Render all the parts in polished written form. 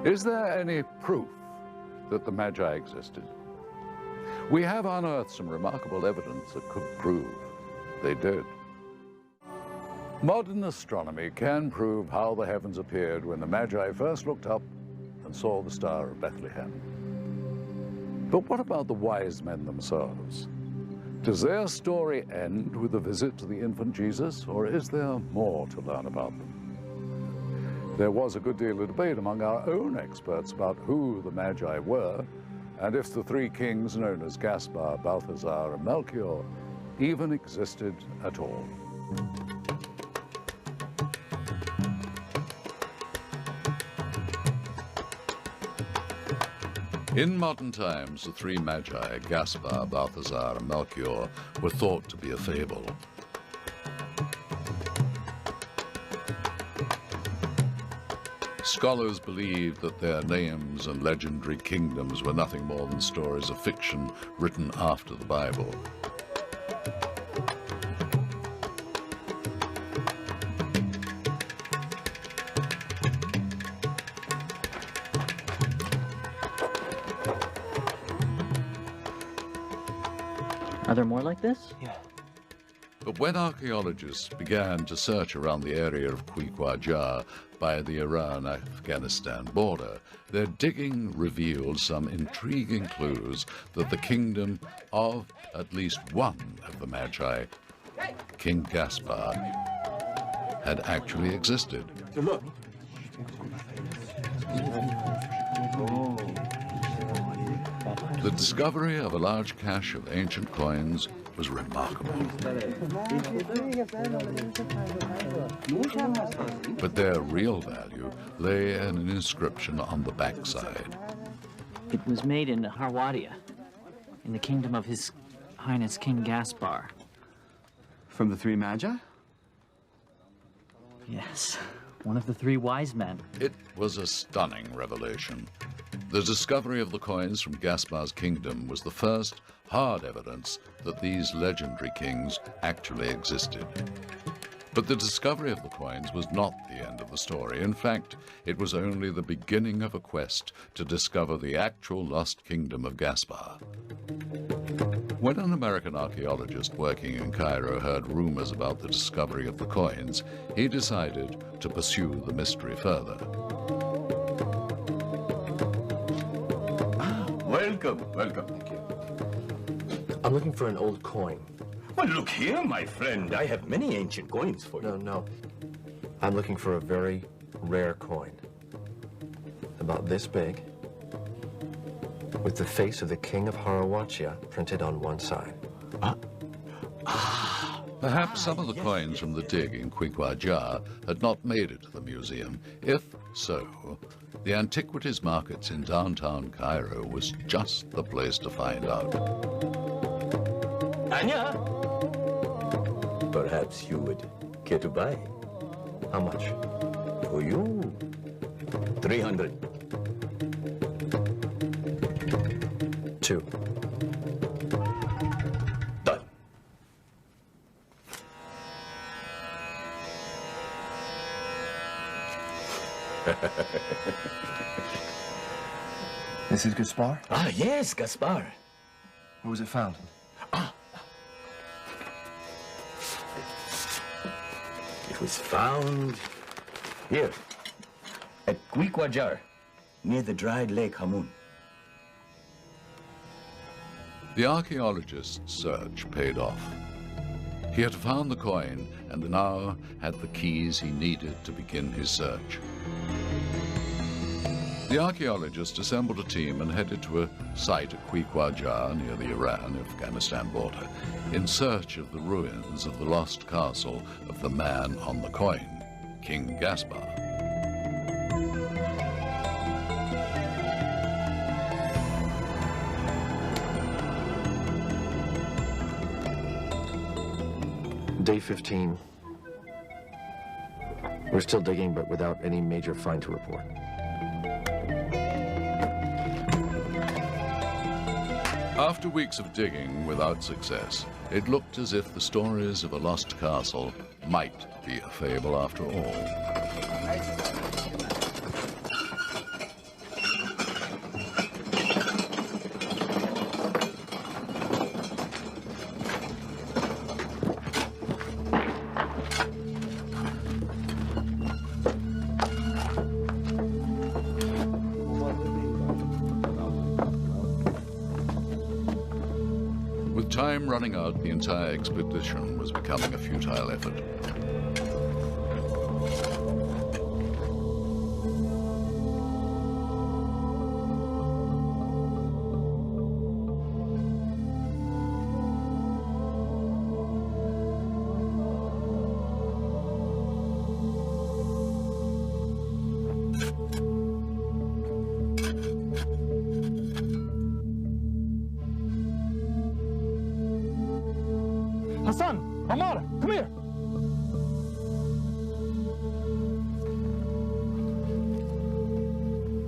Is there any proof that the Magi existed? We have unearthed some remarkable evidence that could prove they did. Modern astronomy can prove how the heavens appeared when the Magi first looked up and saw the Star of Bethlehem. But what about the wise men themselves? Does their story end with a visit to the infant Jesus, or is there more to learn about them? There was a good deal of debate among our own experts about who the Magi were, and if the three kings known as Gaspar, Balthasar, and Melchior even existed at all. In modern times, the three Magi, Gaspar, Balthasar, and Melchior, were thought to be a fable. Scholars believed that their names and legendary kingdoms were nothing more than stories of fiction written after the Bible. Are there more like this? Yeah. But when archaeologists began to search around the area of Quiqua by the Iran-Afghanistan border, their digging revealed some intriguing clues that the kingdom of at least one of the Magi, King Caspar, had actually existed. Look. The discovery of a large cache of ancient coins was remarkable. But their real value lay in an inscription on the backside. It was made in Harwadia, in the kingdom of His Highness King Gaspar. From the three Magi? Yes, one of the three wise men. It was a stunning revelation. The discovery of the coins from Gaspar's kingdom was the first hard evidence that these legendary kings actually existed. But the discovery of the coins was not the end of the story. In fact, it was only the beginning of a quest to discover the actual lost kingdom of Gaspar. When an American archaeologist working in Cairo heard rumors about the discovery of the coins, he decided to pursue the mystery further. Welcome, welcome. Thank you. I'm looking for an old coin. Well, look here, my friend. I have many ancient coins for you. No. I'm looking for a very rare coin. About this big, with the face of the king of Harawachia printed on one side. Perhaps some of the coins from the dig in Quiqua had not made it to the museum. If so, the antiquities markets in downtown Cairo was just the place to find out. Anya? Perhaps you would care to buy? How much? For you, 300. 2. Done. This is Gaspar? Ah, yes, Gaspar. Where was it found? It was found here, at Quiqua, near the dried Lake Hamun. The archaeologist's search paid off. He had found the coin and now had the keys he needed to begin his search. The archaeologist assembled a team and headed to a site at Quiqua near the Iran-Afghanistan border in search of the ruins of the lost castle of the man on the coin, King Gaspar. Day 15. We're still digging, but without any major find to report. After weeks of digging without success, it looked as if the stories of a lost castle might be a fable after all. time running out, the entire expedition was becoming a futile effort. Hassan, Amar, come here.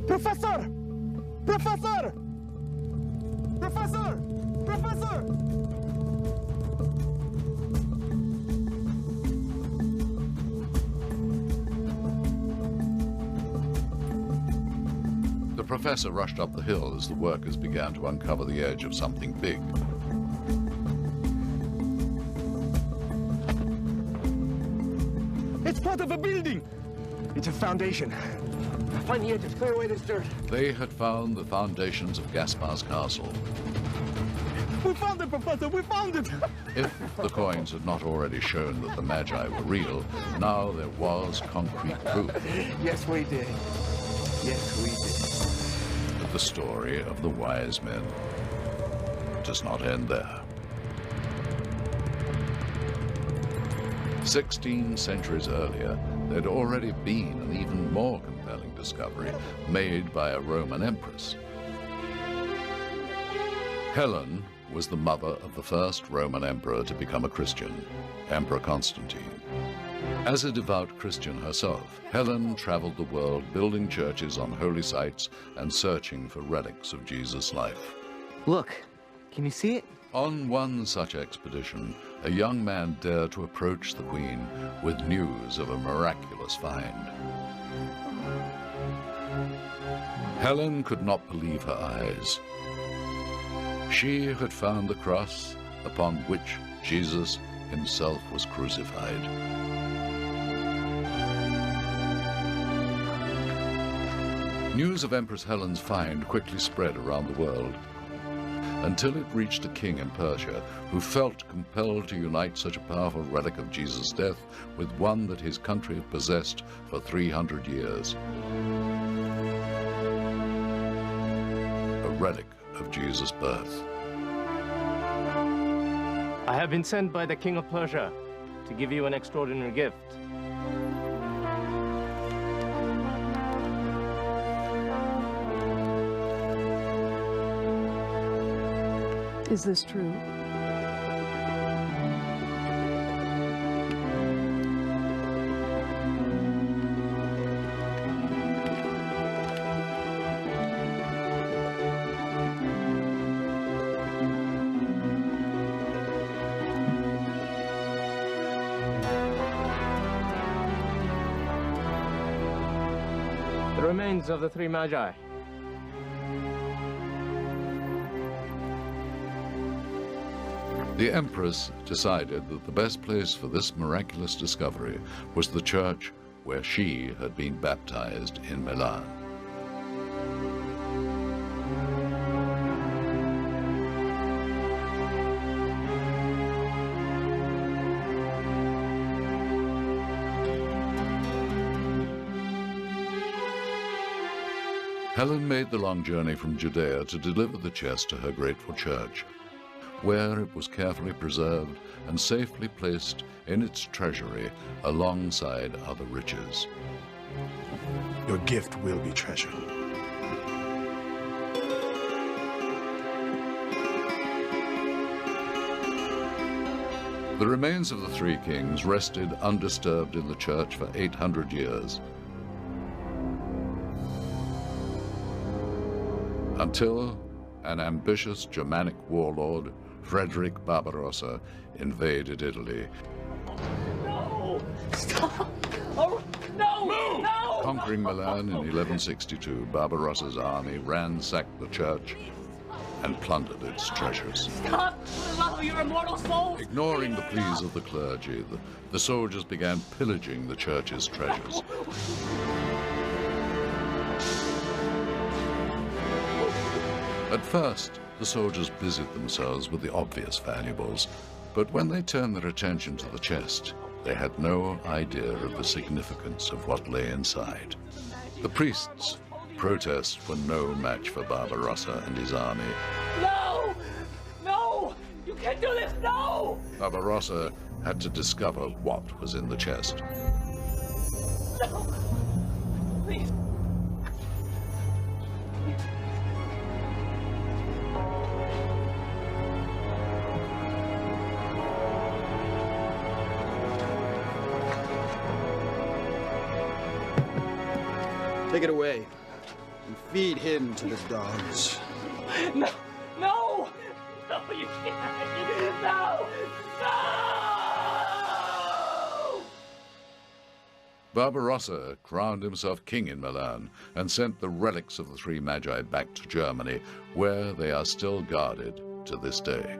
Professor! Professor! Professor! Professor! The professor rushed up the hill as the workers began to uncover the edge of something big. It's part of a building. It's a foundation. Find the edges, clear away this dirt. They had found the foundations of Gaspar's castle. We found it, Professor, we found it! If the coins had not already shown that the Magi were real, now there was concrete proof. Yes, we did. Yes, we did. But the story of the wise men does not end there. 16 centuries earlier, there'd already been an even more compelling discovery made by a Roman empress. Helen was the mother of the first Roman emperor to become a Christian, Emperor Constantine. As a devout Christian herself, Helen traveled the world building churches on holy sites and searching for relics of Jesus' life. Look, can you see it? On one such expedition, a young man dared to approach the Queen with news of a miraculous find. Helen could not believe her eyes. She had found the cross upon which Jesus himself was crucified. News of Empress Helen's find quickly spread around the world, until it reached a king in Persia who felt compelled to unite such a powerful relic of Jesus' death with one that his country had possessed for 300 years. A relic of Jesus' birth. I have been sent by the King of Persia to give you an extraordinary gift. Is this true? The remains of the three Magi. The Empress decided that the best place for this miraculous discovery was the church where she had been baptized in Milan. Helen made the long journey from Judea to deliver the chest to her grateful church, where it was carefully preserved and safely placed in its treasury alongside other riches. Your gift will be treasured. The remains of the three kings rested undisturbed in the church for 800 years, until an ambitious Germanic warlord, Frederick Barbarossa, invaded Italy. No! Stop! Oh, no! Move! No! Conquering Milan in 1162, Barbarossa's army ransacked the church and plundered its treasures. Stop! For the love of your immortal souls! Ignoring the pleas of the clergy, the soldiers began pillaging the church's treasures. At first, the soldiers busied themselves with the obvious valuables, but when they turned their attention to the chest, they had no idea of the significance of what lay inside. The priests' protests were no match for Barbarossa and his army. No! No! You can't do this! No! Barbarossa had to discover what was in the chest. No! Please. Take it away and feed him to the dogs. No! No! No, you can't! No! No! Barbarossa crowned himself king in Milan and sent the relics of the three Magi back to Germany, where they are still guarded to this day.